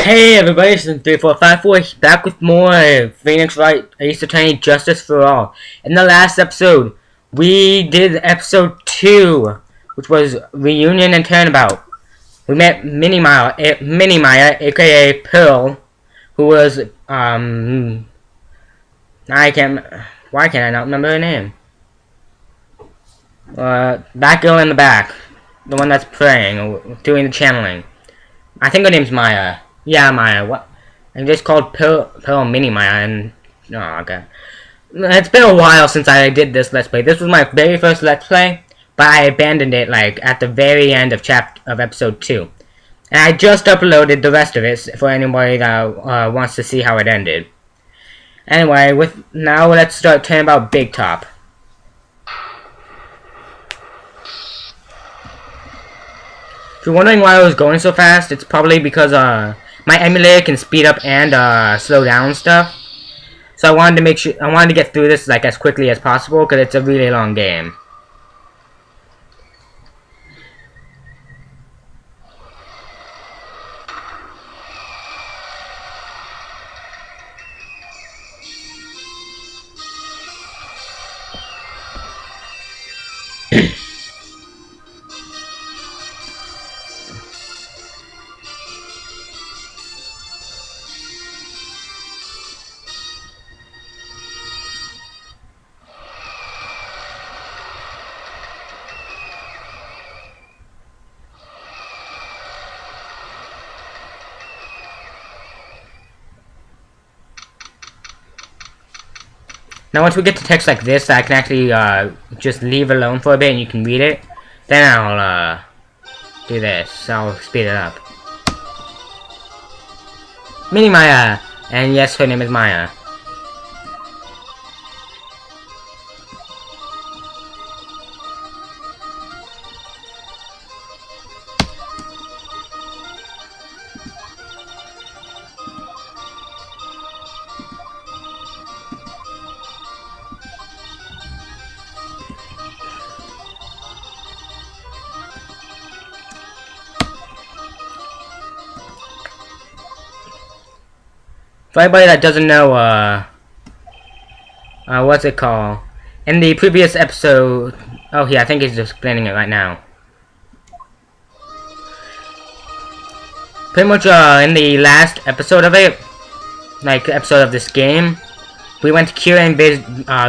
Hey everybody, it's 3454 back with more Phoenix Wright Justice for All. In the last episode, we did episode 2, which was Reunion and Turnabout. We met Mini-Maya, aka Pearl, who was, why can't I not remember her name? That girl in the back. The one that's praying, or doing the channeling. I think her name's Maya. Yeah, Maya. What? I just called Pearl Mini Maya, and okay. It's been a while since I did this Let's Play. This was my very first Let's Play, but I abandoned it like at the very end of episode 2, and I just uploaded the rest of it for anybody that wants to see how it ended. Anyway, now let's start talking about Big Top. If you're wondering why I was going so fast, it's probably because my emulator can speed up and slow down stuff. So I wanted to get through this like as quickly as possible because it's a really long game. Now once we get to text like this, I can actually just leave alone for a bit and you can read it. Then I'll do this. I'll speed it up. Mini Maya! And yes, her name is Maya. For anybody that doesn't know, what's it called? In the previous episode, oh yeah, I think he's just explaining it right now. Pretty much, in the last episode of it, like episode of this game, we went to Kirin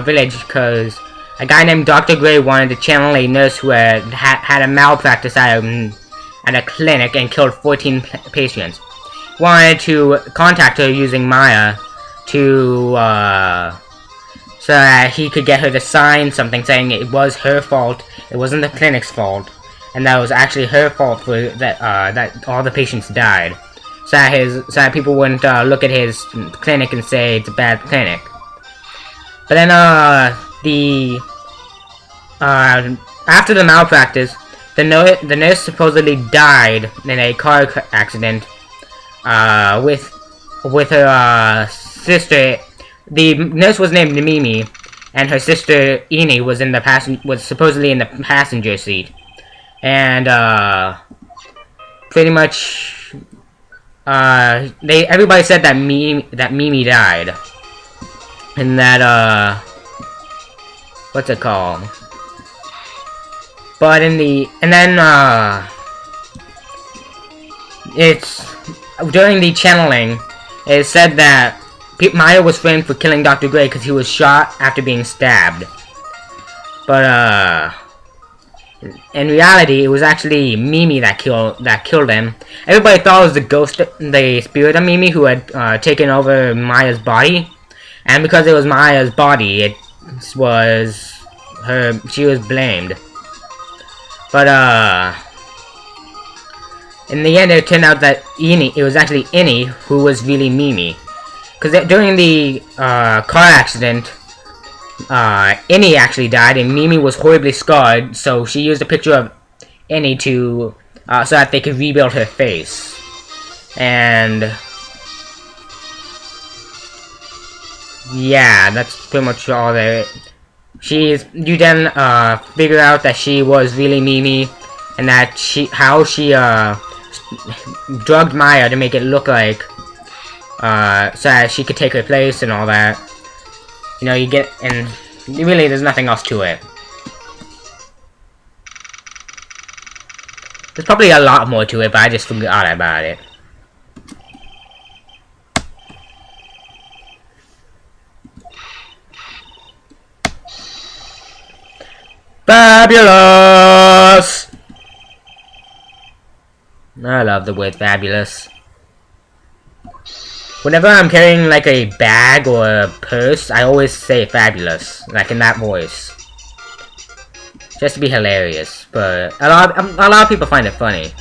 village because a guy named Dr. Gray wanted to channel a nurse who had a malpractice at a clinic and killed 14 patients. Wanted to contact her using Maya to so that he could get her to sign something saying it was her fault, it wasn't the clinic's fault, and that it was actually her fault for that all the patients died, so that people wouldn't look at his clinic and say it's a bad clinic. But then after the malpractice, the nurse supposedly died in a car accident. With her sister. The nurse was named Mimi, and her sister Eni was supposedly in the passenger seat, and pretty much everybody said that Mimi died, and that what's it called? But during the channeling, it said that Maya was framed for killing Dr. Gray because he was shot after being stabbed. But in reality, it was actually Mimi that killed him. Everybody thought it was the ghost, the spirit of Mimi, who had taken over Maya's body, and because it was Maya's body, it was her. She was blamed. But in the end, it turned out that it was actually Eni who was really Mimi. Because during the car accident, Eni actually died and Mimi was horribly scarred, so she used a picture of Eni so that they could rebuild her face. And yeah, that's pretty much all there. You then figure out that she was really Mimi, and that how she drugged Maya to make it look like, so that she could take her place and all that. You know, you get, and really there's nothing else to it. There's probably a lot more to it, but I just forgot about it. Fabulous! I love the word fabulous. Whenever I'm carrying like a bag or a purse, I always say fabulous, like in that voice. Just to be hilarious, but a lot of people find it funny.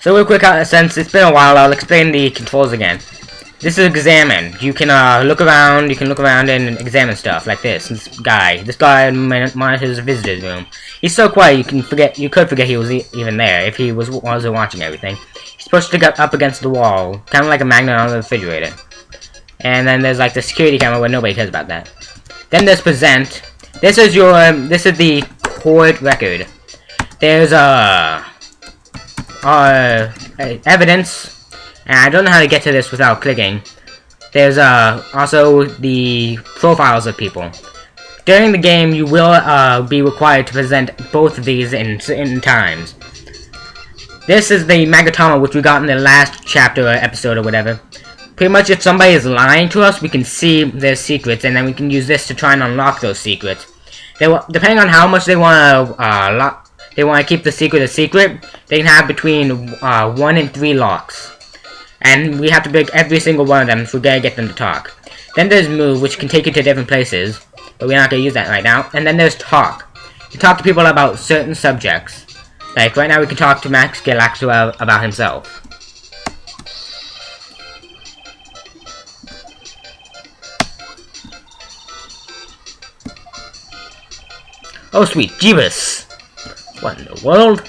So real quick, since it's been a while, I'll explain the controls again. This is examine. You can look around and examine stuff like this. This guy monitors the visitor's room. He's so quiet you could forget he was even there if he wasn't watching everything. He's pushed up against the wall, kind of like a magnet on the refrigerator. And then there's like the security camera where nobody cares about that. Then there's present. This is the court record. There's evidence, and I don't know how to get to this without clicking. There's also the profiles of people. During the game, you will be required to present both of these in times. This is the Magatama, which we got in the last chapter or episode or whatever. Pretty much, if somebody is lying to us, we can see their secrets, and then we can use this to try and unlock those secrets. Depending on how much they want to keep the secret a secret, they can have between 1 and 3 locks. And we have to break every single one of them if we're gonna get them to talk. Then there's move, which can take you to different places, but we're not gonna use that right now. And then there's talk. You talk to people about certain subjects. Like right now we can talk to Max Galactica about himself. Oh sweet Jeebus! What in the world?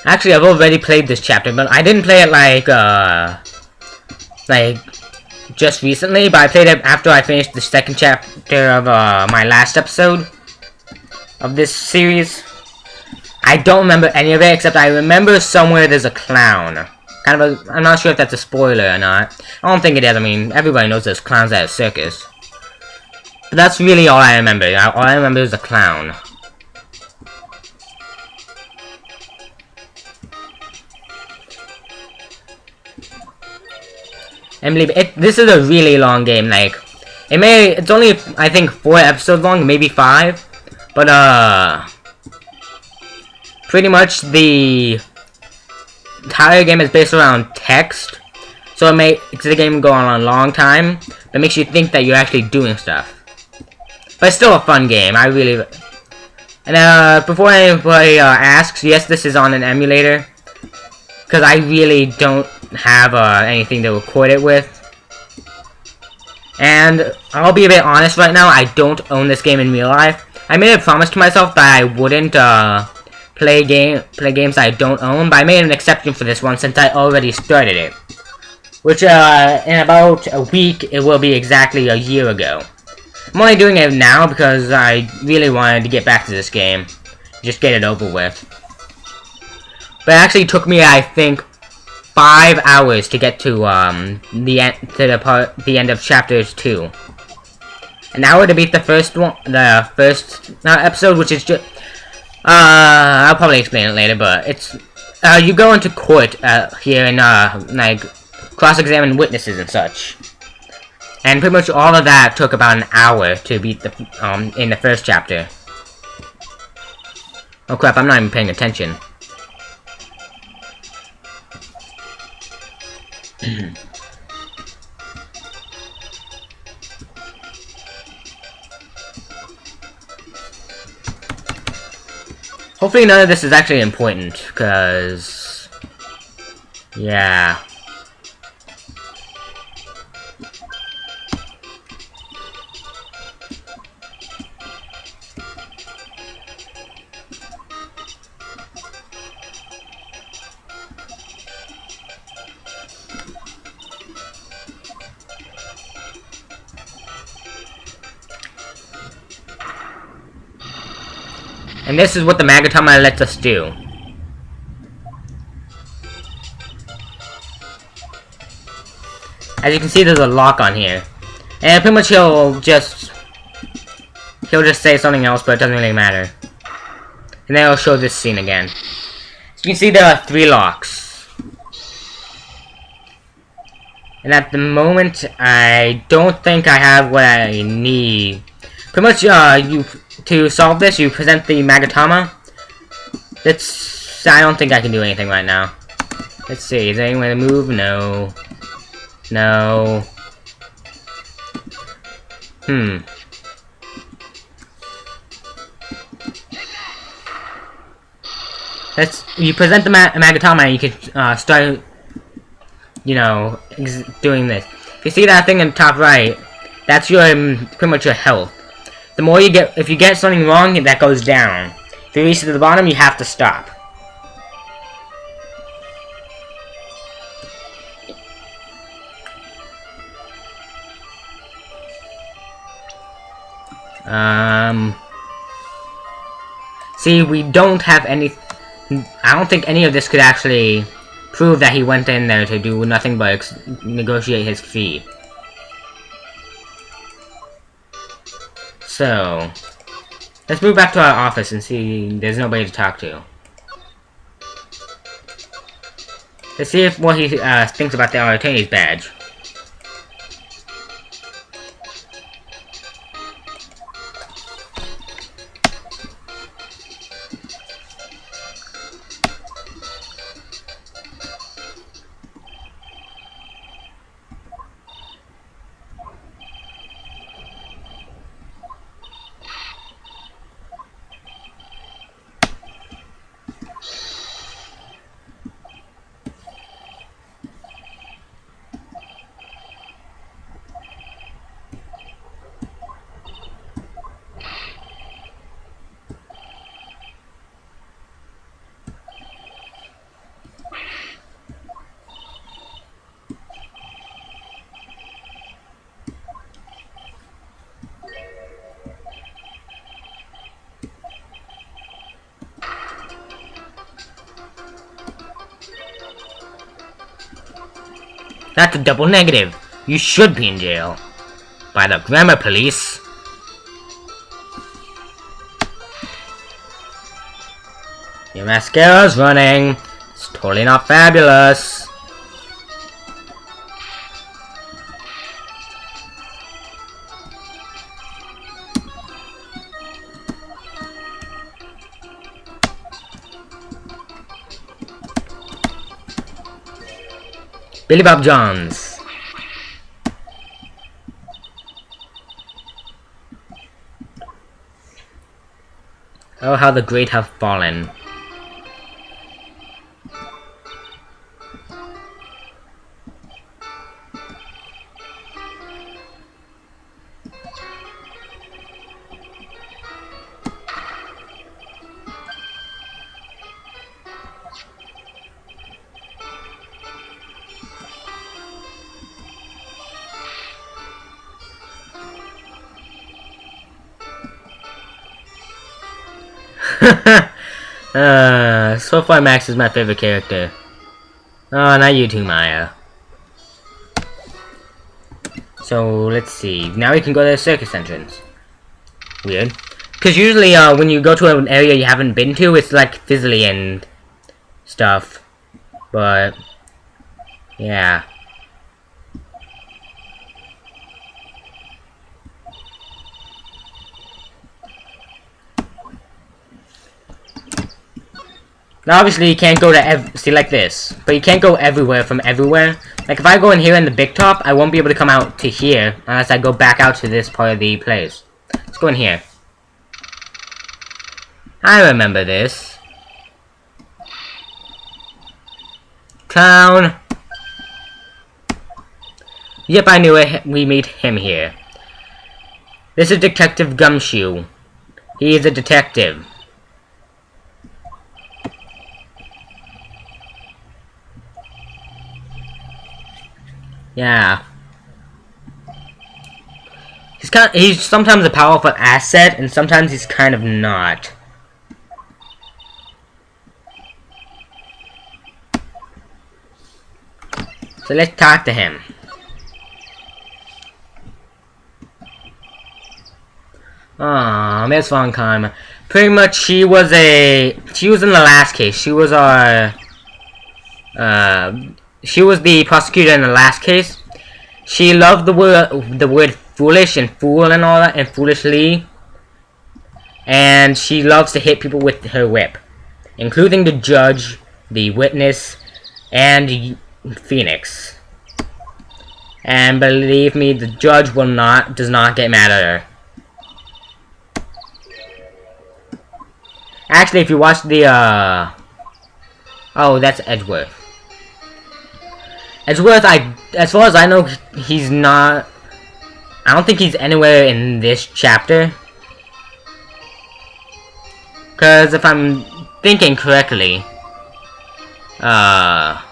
Actually, I've already played this chapter, but I didn't play it like just recently, but I played it after I finished the second chapter of my last episode of this series. I don't remember any of it, except I remember somewhere there's a clown. I'm not sure if that's a spoiler or not. I don't think it is. I mean, everybody knows there's clowns at a circus. But that's really all I remember. All I remember is a clown. And believe it, this is a really long game. Like, it's only, I think, 4 episodes long, maybe 5. But, pretty much the entire game is based around text. So it makes the game go on a long time, but makes you think that you're actually doing stuff. But it's still a fun game, I really... And, before anybody asks, yes, this is on an emulator. Because I really don't have anything to record it with. And I'll be a bit honest right now, I don't own this game in real life. I made a promise to myself that I wouldn't play games I don't own, but I made an exception for this one since I already started it. Which in about a week, it will be exactly a year ago. I'm only doing it now because I really wanted to get back to this game. Just get it over with. But it actually took me, I think, 5 hours to get to the end of chapters 2. An hour to beat the first episode, which is just I'll probably explain it later, but it's you go into court here and like cross-examine witnesses and such. And pretty much all of that took about an hour to beat the in the first chapter. Oh crap, I'm not even paying attention. Hopefully none of this is actually important, because yeah. And this is what the Magatama lets us do. As you can see, there's a lock on here. And pretty much he'll just say something else, but it doesn't really matter. And then I'll show this scene again. So you can see there are 3 locks. And at the moment, I don't think I have what I need. Pretty much, to solve this, you present the Magatama. I don't think I can do anything right now. Let's see, is there any way to move? No. No. You present the Magatama and you can start, you know, doing this. If you see that thing in the top right, that's your pretty much your health. The more you get, if you get something wrong, that goes down. If you reach to the bottom, you have to stop. See, we don't have any. I don't think any of this could actually prove that he went in there to do nothing but negotiate his fee. So, let's move back to our office and see there's nobody to talk to. Let's see what he thinks about the attorney's badge. That's a double negative. You should be in jail. By the grammar police. Your mascara's running. It's totally not fabulous. Billy Bob Johns. Oh, how the great have fallen. So far Max is my favorite character. Oh, not you too, Maya. So, let's see. Now we can go to the circus entrance. Weird. Because usually, when you go to an area you haven't been to, it's like fizzly and stuff. But, yeah. Now, obviously, you can't go to see, like this. But you can't go everywhere from everywhere. Like, if I go in here in the big top, I won't be able to come out to here unless I go back out to this part of the place. Let's go in here. I remember this. Clown. Yep, I knew it. We meet him here. This is Detective Gumshoe. He is a detective. Yeah. He's sometimes a powerful asset, and sometimes he's kind of not. So let's talk to him. Aw, Miss Von Karma. Pretty much, she was in the last case. She was she was the prosecutor in the last case. She loved the word foolish and fool and all that, and foolishly. And she loves to hit people with her whip, including the judge, the witness, and Phoenix. And believe me, the judge does not get mad at her. Actually, if you watch the, oh, that's Edgeworth. Edgeworth, as far as I know, he's not... I don't think he's anywhere in this chapter. Because if I'm thinking correctly... But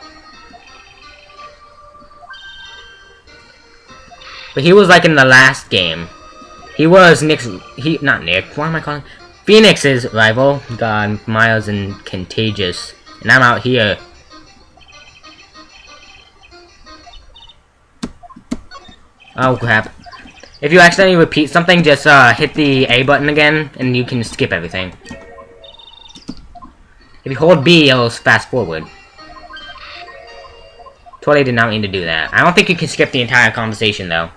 he was like in the last game. He was not Nick, what am I calling? Phoenix's rival. God, Miles and Contagious. And I'm out here. Oh crap. If you accidentally repeat something, just hit the A button again, and you can skip everything. If you hold B, it'll fast forward. Totally did not mean to do that. I don't think you can skip the entire conversation, though.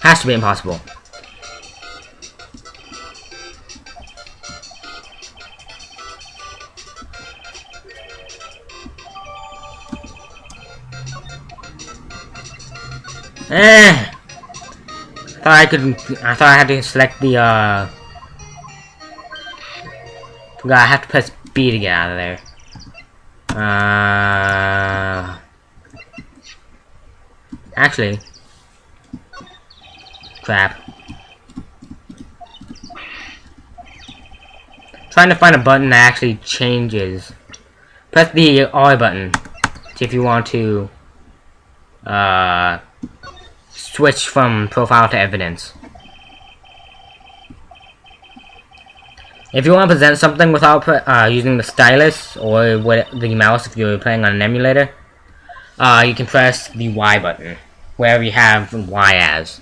Has to be impossible. I thought I had to select the, forgot I have to press B to get out of there. Actually. Crap. Trying to find a button that actually changes. Press the R button. See if you want to, switch from profile to evidence. If you want to present something without using the stylus or the mouse if you're playing on an emulator, you can press the Y button, wherever you have Y as.